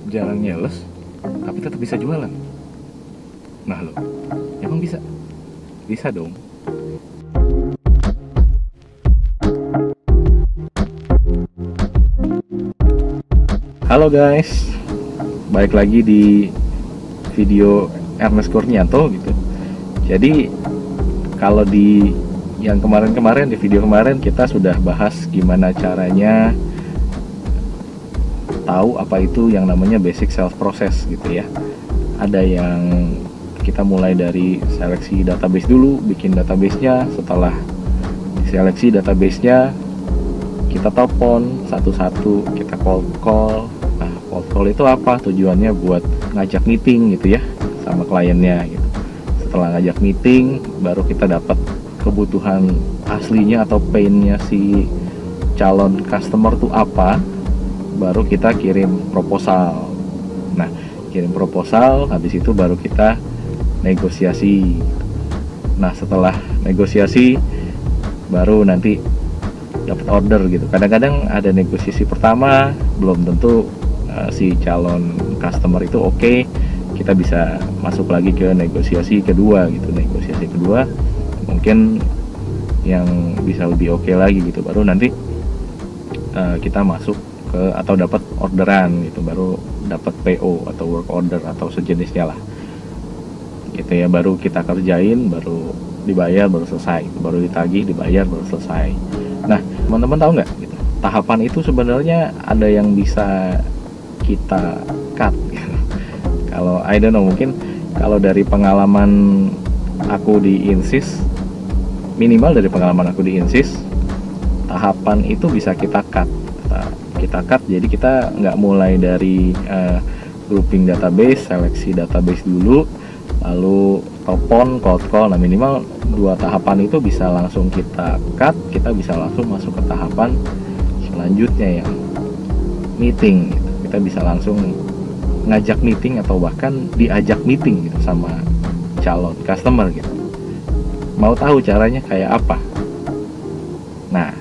Jarang nyales, tapi tetap bisa jualan. Nah lo, emang bisa? Bisa dong. Halo guys, balik lagi di video Ernest Kurnianto gitu. Jadi kalau di yang kemarin-kemarin, di video kemarin kita sudah bahas gimana caranya tahu apa itu yang namanya basic sales process gitu ya. Ada yang kita mulai dari seleksi database dulu, bikin databasenya. Setelah seleksi databasenya, kita telepon satu-satu, kita cold call. Nah, cold call itu apa? Tujuannya buat ngajak meeting gitu ya sama kliennya gitu. Setelah ngajak meeting, baru kita dapat kebutuhan aslinya atau painnya si calon customer tuh apa, baru kita kirim proposal. Nah, kirim proposal, habis itu baru kita negosiasi. Nah, setelah negosiasi baru nanti dapat order gitu. Kadang-kadang ada negosiasi pertama, belum tentu si calon customer itu oke, kita bisa masuk lagi ke negosiasi kedua gitu. Negosiasi kedua mungkin yang bisa lebih oke lagi gitu, baru nanti kita masuk ke atau dapat orderan gitu, baru dapat PO atau work order atau sejenisnya lah gitu ya. Baru kita kerjain, baru dibayar, baru selesai, baru ditagih, dibayar, baru selesai. Nah, teman-teman tahu nggak gitu, tahapan itu sebenarnya ada yang bisa kita cut gitu. Kalau I don't know, mungkin kalau dari pengalaman aku di Insys, minimal dari pengalaman aku di Insys, tahapan itu bisa kita cut. Kita cut, jadi kita nggak mulai dari grouping database, seleksi database dulu, lalu telepon, cold call. Nah, minimal 2 tahapan itu bisa langsung kita cut, kita bisa langsung masuk ke tahapan selanjutnya yang meeting gitu. Kita bisa langsung ngajak meeting atau bahkan diajak meeting gitu sama calon customer gitu. Mau tahu caranya kayak apa? Nah,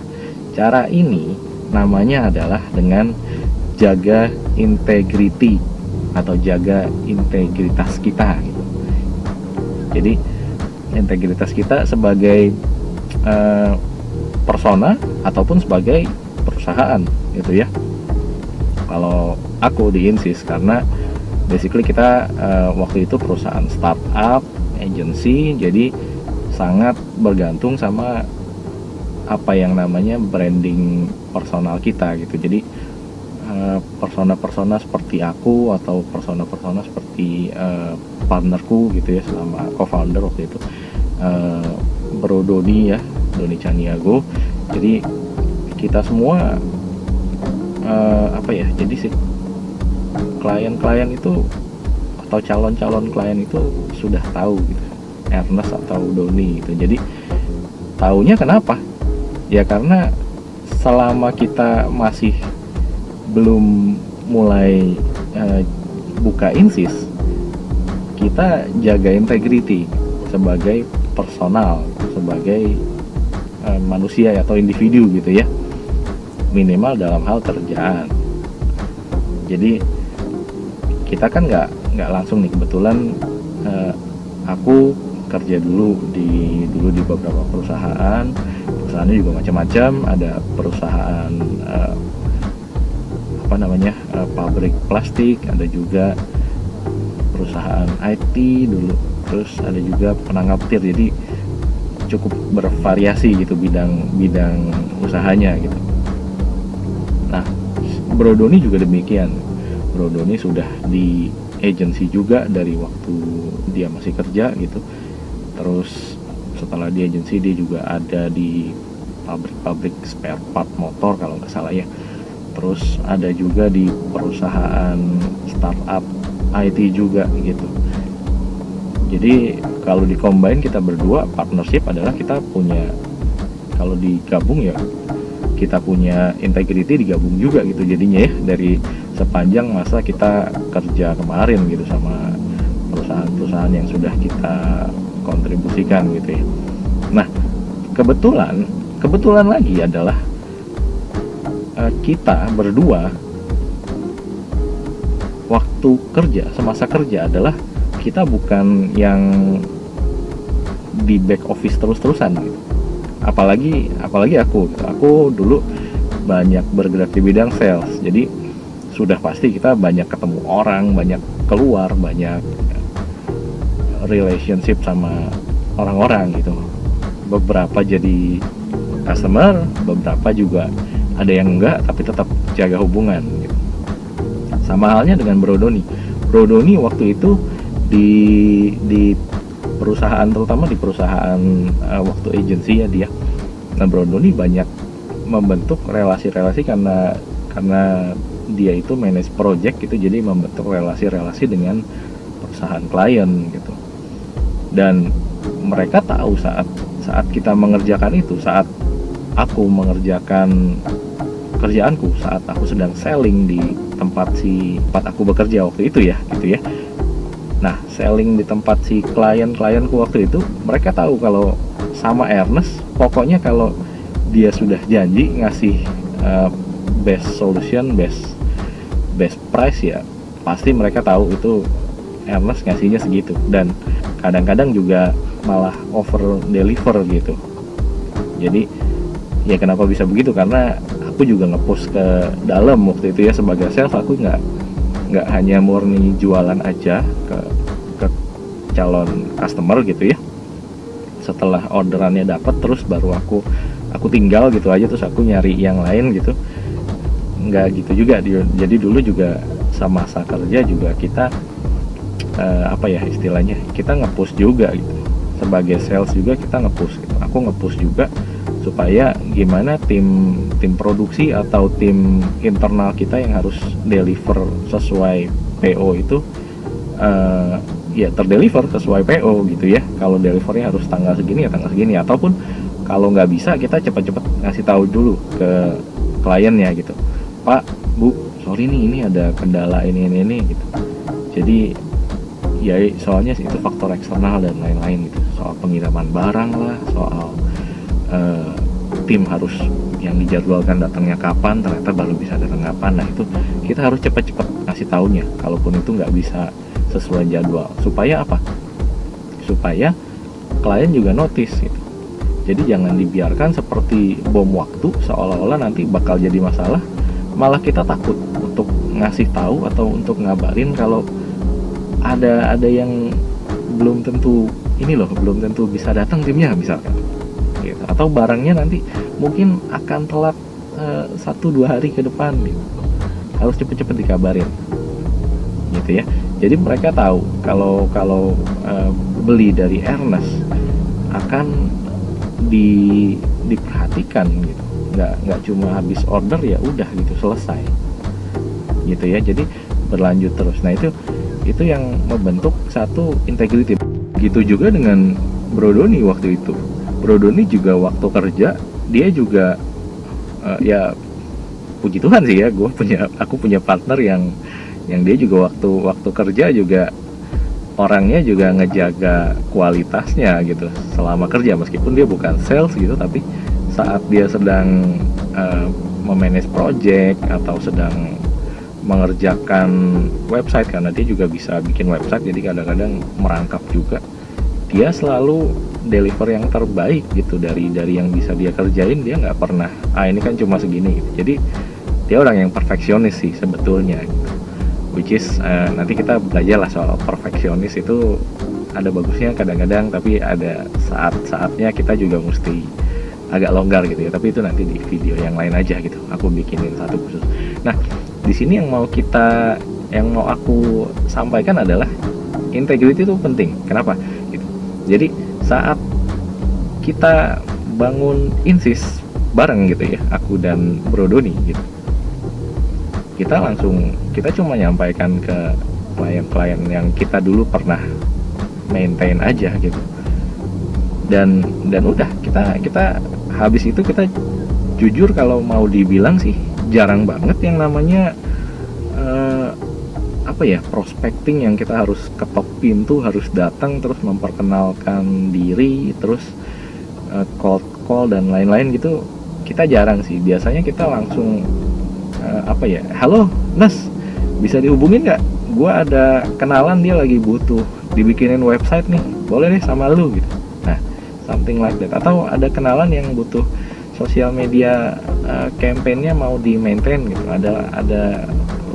cara ini namanya adalah dengan jaga integrity atau jaga integritas kita gitu. Jadi integritas kita sebagai persona ataupun sebagai perusahaan gitu ya. Kalau aku di Insys, karena basically kita waktu itu perusahaan startup, agency, jadi sangat bergantung sama apa yang namanya branding personal kita gitu. Jadi persona-persona seperti aku atau persona-persona seperti partnerku gitu ya, selama co-founder waktu itu, Bro Doni ya, Doni Caniago. Jadi kita semua jadi si klien-klien itu atau calon-calon klien itu sudah tahu gitu Ernest atau Doni gitu. Jadi taunya kenapa? Ya karena selama kita masih belum mulai buka Insys, kita jaga integrity sebagai personal, sebagai manusia atau individu gitu ya, minimal dalam hal kerjaan. Jadi kita kan nggak langsung nih, kebetulan aku kerja dulu di beberapa perusahaannya juga macam-macam. Ada perusahaan pabrik plastik, ada juga perusahaan IT dulu, terus ada juga penangkap petir. Jadi cukup bervariasi gitu bidang usahanya gitu. Nah, Bro Doni juga demikian. Bro Doni sudah di agency juga dari waktu dia masih kerja gitu. Terus setelah di agency dia juga ada di pabrik spare part motor kalau nggak salah ya. Terus ada juga di perusahaan startup IT juga gitu. Jadi kalau di combine kita berdua, partnership adalah kita punya, kalau digabung ya kita punya integrity digabung juga gitu jadinya ya, dari sepanjang masa kita kerja kemarin gitu sama perusahaan-perusahaan yang sudah kita kontribusikan gitu ya. Nah, kebetulan lagi adalah kita berdua waktu kerja, semasa kerja adalah kita bukan yang di back office terus-terusan gitu. Apalagi aku dulu banyak bergerak di bidang sales, jadi sudah pasti kita banyak ketemu orang, banyak keluar, banyak relationship sama orang-orang gitu. Beberapa jadi customer, beberapa juga ada yang enggak tapi tetap jaga hubungan gitu. Sama halnya dengan Bro Doni waktu itu di perusahaan, terutama di perusahaan waktu agency ya dia. Nah, Bro Doni banyak membentuk relasi-relasi karena dia itu manage project gitu, jadi membentuk relasi-relasi dengan perusahaan klien gitu. Dan mereka tahu saat kita mengerjakan itu, saat aku mengerjakan kerjaanku, saat aku sedang selling di tempat aku bekerja waktu itu ya gitu ya. Nah, selling di tempat si klien-klienku waktu itu, mereka tahu kalau sama Ernest, pokoknya kalau dia sudah janji ngasih best solution, best price ya, pasti mereka tahu itu Ernest ngasihnya segitu. Dan kadang-kadang juga malah over deliver gitu. Jadi ya kenapa bisa begitu, karena aku juga nge-push ke dalam waktu itu ya sebagai sales. Aku nggak hanya murni jualan aja ke calon customer gitu ya. Setelah orderannya dapat, terus baru aku tinggal gitu aja, terus aku nyari yang lain gitu. Nggak gitu juga. Jadi dulu juga sama masa kerja juga kita apa ya istilahnya, kita nge-push juga gitu. Sebagai sales juga kita nge-push gitu. Aku nge-push juga supaya gimana tim produksi atau tim internal kita yang harus deliver sesuai PO itu ya terdeliver sesuai PO gitu ya. Kalau delivernya harus tanggal segini ya tanggal segini, ataupun kalau nggak bisa kita cepat-cepat ngasih tahu dulu ke kliennya gitu, Pak, Bu, sorry nih ini ada kendala ini gitu. Jadi ya soalnya itu faktor eksternal dan lain-lain gitu, soal pengiriman barang lah, soal tim harus yang dijadwalkan datangnya kapan, ternyata baru bisa datang kapan. Nah itu kita harus cepat-cepat ngasih taunya, kalaupun itu nggak bisa sesuai jadwal, supaya apa? Supaya klien juga notice gitu. Jadi jangan dibiarkan seperti bom waktu, seolah-olah nanti bakal jadi masalah, malah kita takut untuk ngasih tahu atau untuk ngabarin kalau ada yang belum tentu belum tentu bisa datang timnya misalkan gitu. Atau barangnya nanti mungkin akan telat 1-2 hari ke depan gitu. Harus cepet-cepet dikabarin gitu ya. Jadi mereka tahu kalau beli dari Ernest akan diperhatikan gitu. Nggak cuma habis order ya udah gitu selesai gitu ya. Jadi berlanjut terus. Nah itu yang membentuk satu integrity. Gitu juga dengan Bro Doni waktu itu. Bro Doni juga waktu kerja dia juga ya puji Tuhan sih ya, aku punya partner yang dia juga waktu kerja juga orangnya juga ngejaga kualitasnya gitu selama kerja, meskipun dia bukan sales gitu, tapi saat dia sedang memanage project atau sedang mengerjakan website, karena dia juga bisa bikin website, jadi kadang-kadang merangkap juga, dia selalu deliver yang terbaik gitu dari yang bisa dia kerjain. Dia nggak pernah ini kan cuma segini gitu. Jadi dia orang yang perfeksionis sih sebetulnya gitu. Which is nanti kita belajar lah soal perfeksionis itu, ada bagusnya kadang-kadang, tapi ada saat-saatnya kita juga mesti agak longgar gitu ya. Tapi itu nanti di video yang lain aja gitu, aku bikinin satu khusus. Nah di sini yang mau aku sampaikan adalah integrity itu penting. Kenapa gitu? Jadi saat kita bangun Insys bareng gitu ya, aku dan Bro Doni gitu, kita cuma nyampaikan ke klien-klien yang kita dulu pernah maintain aja gitu, dan udah kita habis itu kita jujur kalau mau dibilang sih jarang banget yang namanya prospecting yang kita harus ketok pintu, harus datang terus memperkenalkan diri, terus cold call dan lain-lain gitu. Kita jarang sih. Biasanya kita langsung halo Nas, bisa dihubungin nggak gua ada kenalan dia lagi butuh dibikinin website nih, boleh deh sama lu gitu. Nah, something like that. Atau ada kenalan yang butuh sosial media campaign-nya mau di maintain gitu,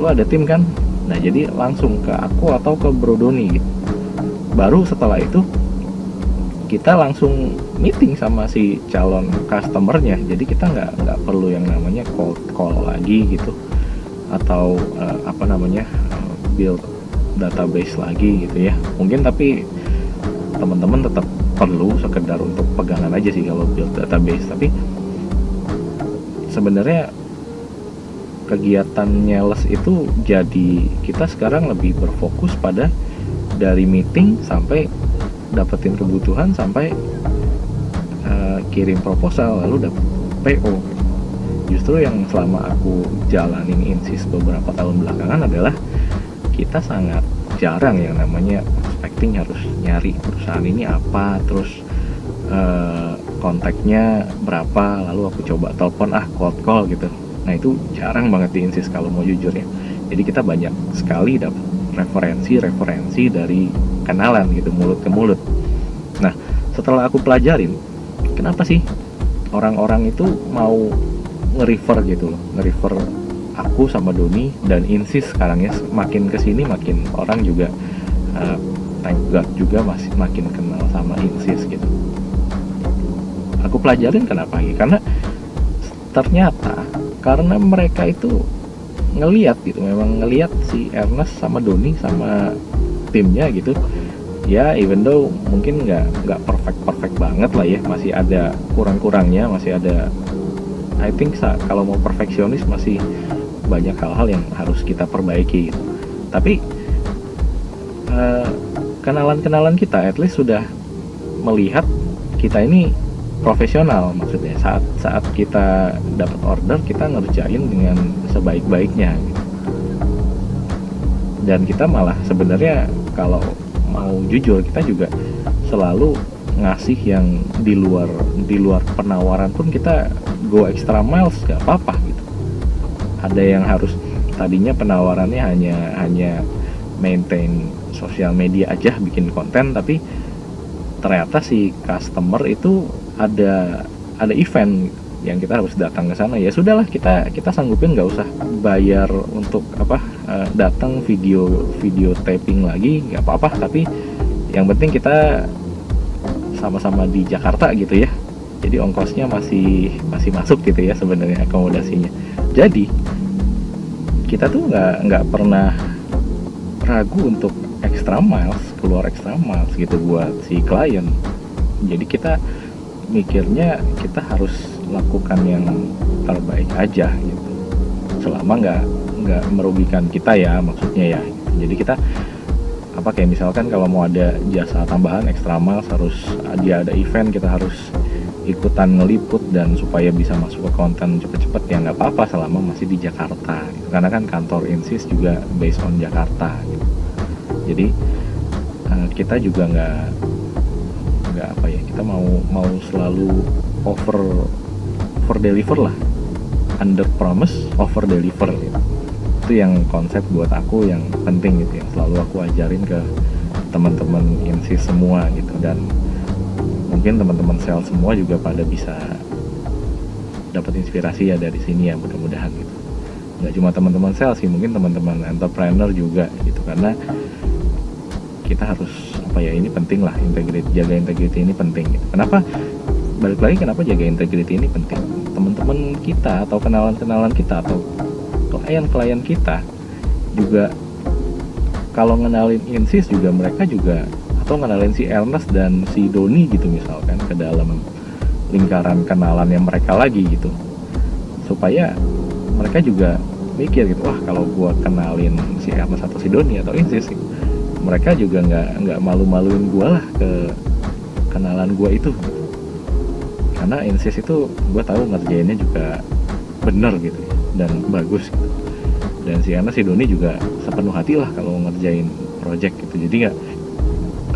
lu ada tim kan, nah jadi langsung ke aku atau ke Bro Doni gitu. Baru setelah itu kita langsung meeting sama si calon customernya, jadi kita nggak perlu yang namanya call lagi gitu, atau build database lagi gitu ya. Mungkin tapi teman-teman tetap perlu sekedar untuk pegangan aja sih kalau build database, tapi sebenarnya kegiatan Nyales itu jadi kita sekarang lebih berfokus pada dari meeting sampai dapetin kebutuhan sampai kirim proposal lalu dapet PO. Justru yang selama aku jalanin Insys beberapa tahun belakangan adalah kita sangat jarang yang namanya prospecting, harus nyari perusahaan ini apa, terus kontaknya berapa, lalu aku coba telepon cold call gitu. Nah itu jarang banget di Insys kalau mau jujur ya. Jadi kita banyak sekali dapat referensi dari kenalan gitu, mulut ke mulut. Nah setelah aku pelajarin kenapa sih orang-orang itu mau nge-refer gitu loh, nge-refer aku sama Doni dan Insys sekarang ya, makin kesini makin orang juga thank God juga masih makin kenal sama Insys gitu. Aku pelajarin kenapa ya, karena ternyata karena mereka itu ngelihat gitu, memang ngelihat si Ernest sama Doni sama timnya gitu ya, even though mungkin nggak perfect banget lah ya, masih ada kurang-kurangnya, masih ada, I think kalau mau perfeksionis masih banyak hal-hal yang harus kita perbaiki gitu. Tapi kenalan-kenalan kita at least sudah melihat kita ini profesional, maksudnya saat kita dapat order kita ngerjain dengan sebaik-baiknya gitu. Dan kita malah sebenarnya kalau mau jujur kita juga selalu ngasih yang di luar penawaran pun kita go extra miles, gak apa-apa gitu. Ada yang harus tadinya penawarannya hanya maintain sosial media aja, bikin konten, tapi ternyata si customer itu ada event yang kita harus datang ke sana, ya sudahlah kita sanggupin, nggak usah bayar untuk datang video taping lagi, nggak apa-apa, tapi yang penting kita sama-sama di Jakarta gitu ya, jadi ongkosnya masih masuk gitu ya sebenarnya akomodasinya. Jadi kita tuh nggak pernah ragu untuk keluar extra miles gitu buat si klien. Jadi kita mikirnya kita harus lakukan yang terbaik aja gitu, selama nggak merugikan kita ya, maksudnya ya. Jadi kita kayak misalkan kalau mau ada jasa tambahan extra miles, harus dia ada event, kita harus ikutan ngeliput dan supaya bisa masuk ke konten cepet-cepet, ya nggak apa-apa selama masih di Jakarta gitu. Karena kan kantor Insys juga based on Jakarta gitu. Jadi kita juga nggak kita mau selalu over deliver lah, under promise over deliver gitu. Itu yang konsep buat aku yang penting gitu, yang selalu aku ajarin ke teman-teman Insys semua gitu. Dan mungkin teman-teman sales semua juga pada bisa dapat inspirasi ya dari sini ya, mudah-mudahan gitu. Nggak cuma teman-teman sales sih, mungkin teman-teman entrepreneur juga gitu, karena kita harus ini penting lah, jaga integrity ini penting gitu. Kenapa jaga integrity ini penting? Teman-teman kita atau kenalan kita atau klien kita juga kalau ngenalin Insys juga, mereka juga atau ngenalin si Ernest dan si Doni gitu misalkan ke dalam lingkaran kenalan yang mereka lagi gitu, supaya mereka juga mikir gitu, wah kalau gua kenalin si Ernest atau si Doni atau Insys gitu, mereka juga nggak malu-maluin gue lah ke kenalan gue itu, karena Insys itu gue tahu ngerjainnya juga bener gitu dan bagus gitu. Dan si Ernest si Doni juga sepenuh hati lah kalau ngerjain project gitu. Jadi nggak,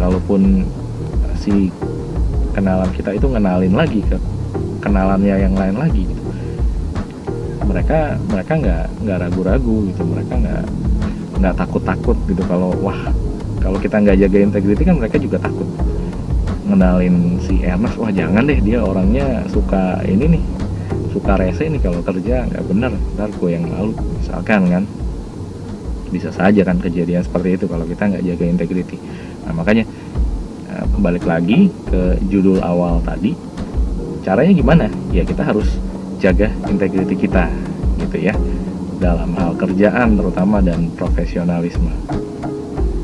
kalaupun si kenalan kita itu ngenalin lagi ke kenalannya yang lain lagi gitu, mereka nggak ragu-ragu gitu, mereka nggak takut-takut gitu. Kalau kita nggak jaga integriti kan mereka juga takut ngenalin si Ernest, wah jangan deh, dia orangnya suka ini nih, suka rese nih, kalau kerja nggak bener, ntar gue yang malu misalkan kan. Bisa saja kan kejadian seperti itu kalau kita nggak jaga integriti. Nah makanya balik lagi ke judul awal tadi, caranya gimana? Ya kita harus jaga integriti kita gitu ya, dalam hal kerjaan terutama dan profesionalisme.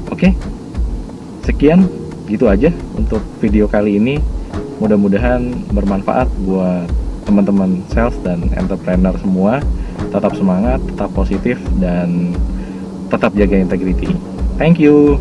Oke, sekian gitu aja untuk video kali ini. Mudah-mudahan bermanfaat buat teman-teman sales dan entrepreneur semua. Tetap semangat, tetap positif, dan tetap jaga integriti. Thank you.